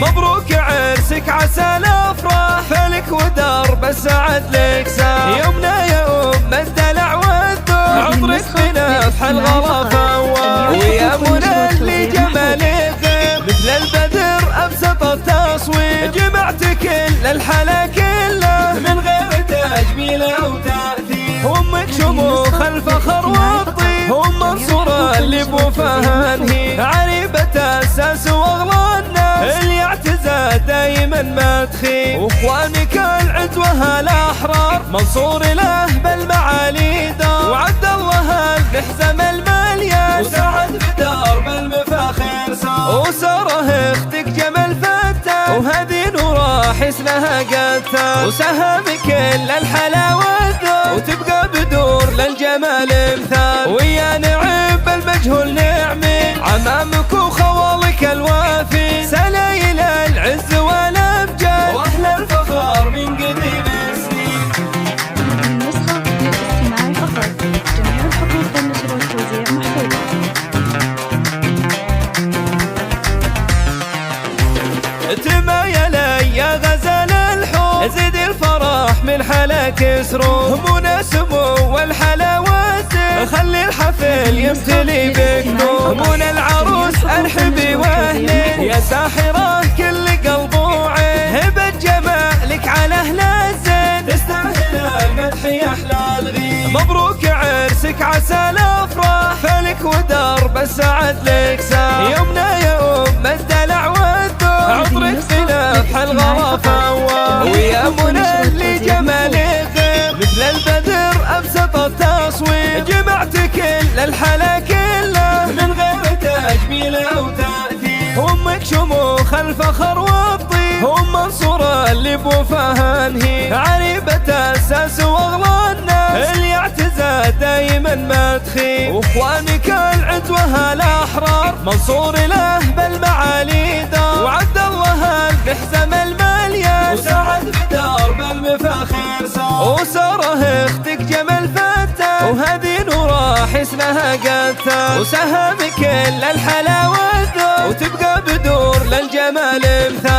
مبروك عرسك عسى الافراح فلك ودرب السعد لك ساح يومنا يا ام الدلع والذوق عطرك بنفح الغلا فواح ويا منى اللي جمالك غير مثل البدر ابسط التصوير جمعت كل الحلا كله من غير تجميل او تاثير امك شموخ الفخر والطيب ام منصوره اللي بوفاها نهي عريبه الساس واغلى الناس اللي اعتزى دايما ما تخيب واخوانك العدوه الاحرار منصور له بالمعالي دار وعبد الله المحزم المليان وسعد بدرب المفاخر صار وساره اختك جمال فتاه وهذه نوراح اسمها قتال وسهم كل الحلا والذوق وتبقى بدور للجمال مثال ويا نعيب المجهول نعمي عمامك وخوالك الوافي سلايل العز والامجاد واهل الفخر من قديم السنين. النسخة للاستماع فقط، جميع الحقوق والنشر والتوزيع محفوظة. تمايل يا غزال الحب زد الفرح من حلاك يسرو منى سمو والحلاوات خلي الحفل يمتلي بك نور منى العروس ارحبي واهلين يا ساحره كل قلب وعين هبه جمالك على اهل الزين تستاهل المدح يا احلى الغيب مبروك عرسك عسى الافراح فلك ودرب السعد لك ساح يومنا يا ام الدلع والذوق عطرك بنفح الغلا فواح ويا منى اللي جمالك غير مثل البدر ابسط التصوير جمعت كل الحلا كله من غير تجميل او تاثير امك شموخ الفخر والطيب ام منصوره اللي بوفاها نهي عريبه الساس واغلى الناس اللي اعتزى دايما ما تخيب واخوانك العدوه الاحرار منصور له بالمعالي دار وعبد الله المحزم المليان وسعد بدرب المفاخر صار وساره اختك جمال فتاه وهذه نوراح اسمها قتال وسهم كل الحلا والذوق وتبقى بدور للجمال مثال